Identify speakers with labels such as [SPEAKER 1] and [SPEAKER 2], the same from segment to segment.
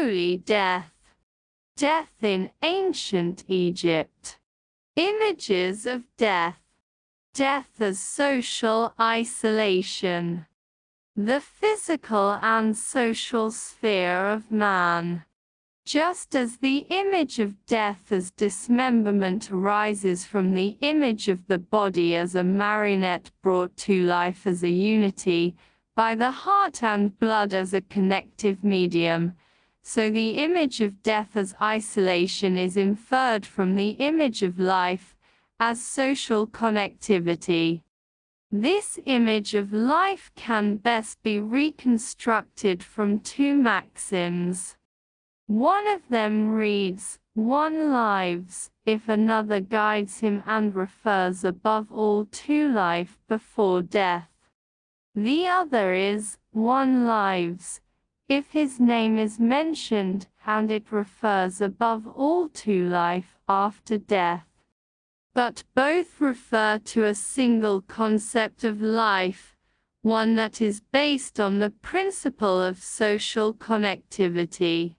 [SPEAKER 1] holy death. Death in ancient Egypt. Images of death. Death as social isolation. The physical and social sphere of man. Just as the image of death as dismemberment arises from the image of the body as a marionette brought to life as a unity, by the heart and blood as a connective medium, so the image of death as isolation is inferred from the image of life, as social connectivity. This image of life can best be reconstructed from two maxims. One of them reads, "One lives," if another guides him and refers above all to life before death. The other is, "One lives," if his name is mentioned, and it refers above all to life after death. But both refer to a single concept of life, one that is based on the principle of social connectivity.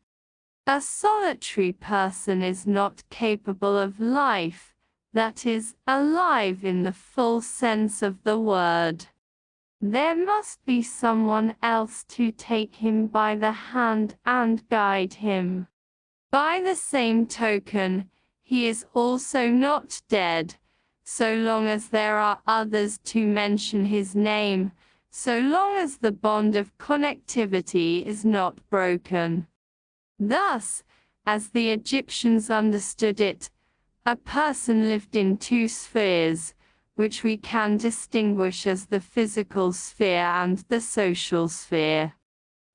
[SPEAKER 1] A solitary person is not capable of life, that is, alive in the full sense of the word. There must be someone else to take him by the hand and guide him. By the same token, he is also not dead, so long as there are others to mention his name, so long as the bond of connectivity is not broken. Thus, as the Egyptians understood it, a person lived in two spheres, which we can distinguish as the physical sphere and the social sphere.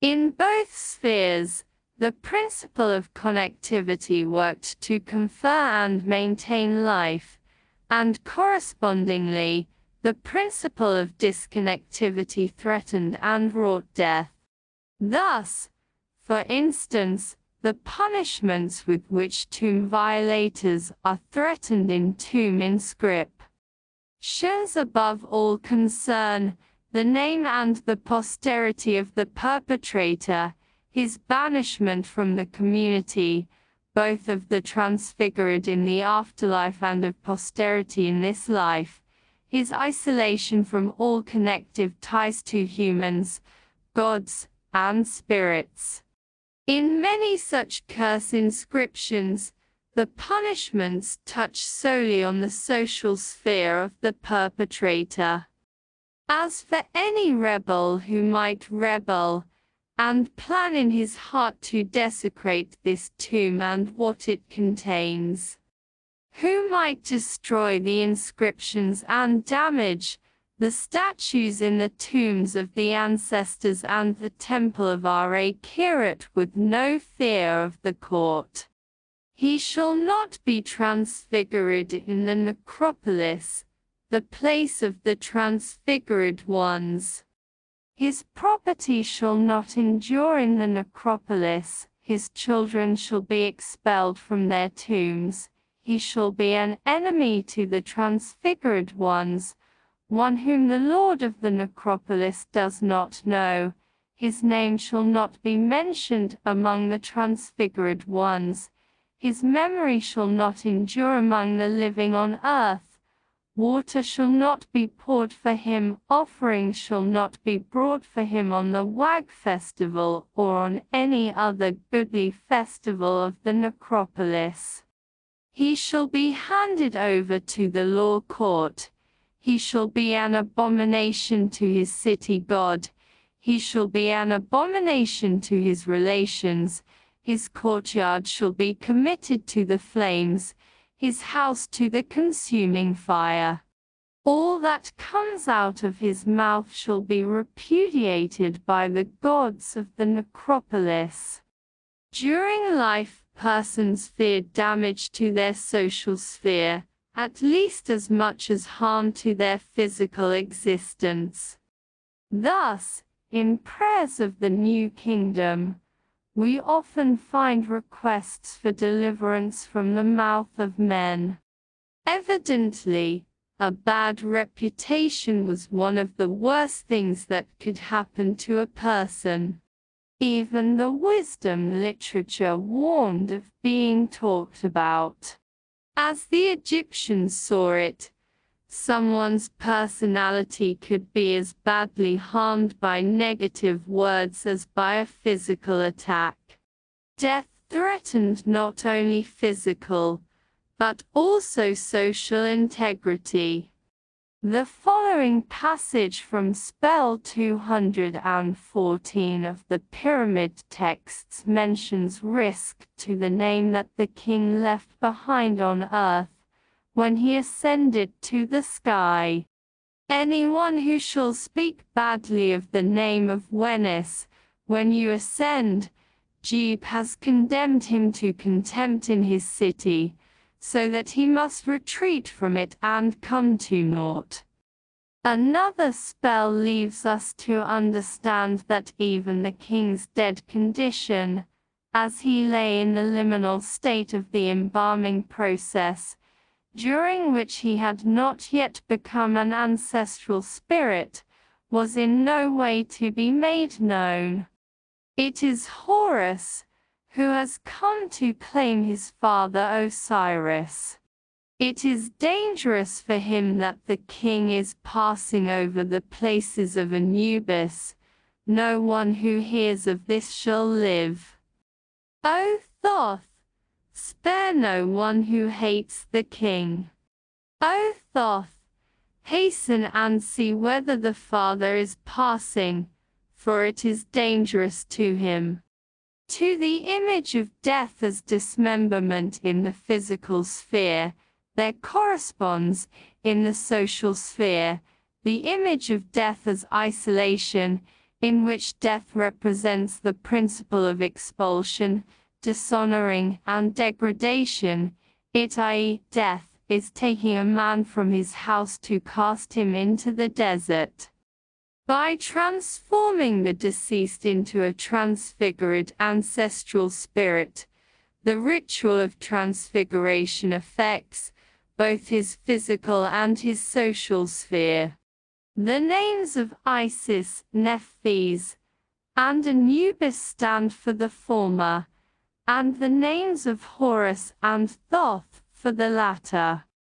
[SPEAKER 1] In both spheres, the principle of connectivity worked to confer and maintain life, and correspondingly, the principle of disconnectivity threatened and wrought death. Thus, for instance, the punishments with which tomb violators are threatened in tomb inscriptions above all concern the name and the posterity of the perpetrator, his banishment from the community, both of the transfigured in the afterlife and of posterity in this life, his isolation from all connective ties to humans, gods, and spirits. In many such curse inscriptions, the punishments touch solely on the social sphere of the perpetrator. As for any rebel who might rebel, and plan in his heart to desecrate this tomb and what it contains, who might destroy the inscriptions and damage the statues in the tombs of the ancestors and the temple of Ra-Kirat with no fear of the court. He shall not be transfigured in the necropolis, the place of the transfigured ones. His property shall not endure in the necropolis, his children shall be expelled from their tombs, he shall be an enemy to the transfigured ones, one whom the Lord of the necropolis does not know, his name shall not be mentioned among the transfigured ones, his memory shall not endure among the living on earth, water shall not be poured for him, offerings shall not be brought for him on the Wag festival or on any other goodly festival of the necropolis. He shall be handed over to the law court. He shall be an abomination to his city god, he shall be an abomination to his relations, his courtyard shall be committed to the flames, his house to the consuming fire. All that comes out of his mouth shall be repudiated by the gods of the necropolis. During life, persons feared damage to their social sphere, at least as much as harm to their physical existence. Thus, in prayers of the New Kingdom, we often find requests for deliverance from the mouth of men. Evidently, a bad reputation was one of the worst things that could happen to a person. Even the wisdom literature warned of being talked about. As the Egyptians saw it, someone's personality could be as badly harmed by negative words as by a physical attack. Death threatened not only physical, but also social integrity. The following passage from spell 214 of the Pyramid texts mentions risk to the name that the king left behind on earth when he ascended to the sky. Anyone who shall speak badly of the name of Venus when you ascend, Geb has condemned him to contempt in his city, so that he must retreat from it and come to naught. Another spell leaves us to understand that even the king's dead condition, as he lay in the liminal state of the embalming process, during which he had not yet become an ancestral spirit, was in no way to be made known. It is Horus who has come to claim his father Osiris. It is dangerous for him that the king is passing over the places of Anubis. No one who hears of this shall live. O Thoth, spare no one who hates the king. O Thoth, hasten and see whether the father is passing, for it is dangerous to him. To the image of death as dismemberment in the physical sphere, there corresponds, in the social sphere, the image of death as isolation, in which death represents the principle of expulsion, dishonoring, and degradation. It, i.e., death, is taking a man from his house to cast him into the desert. By transforming the deceased into a transfigured ancestral spirit, the ritual of transfiguration affects both his physical and his social sphere. The names of Isis, Nephthys, and Anubis stand for the former, and the names of Horus and Thoth for the latter.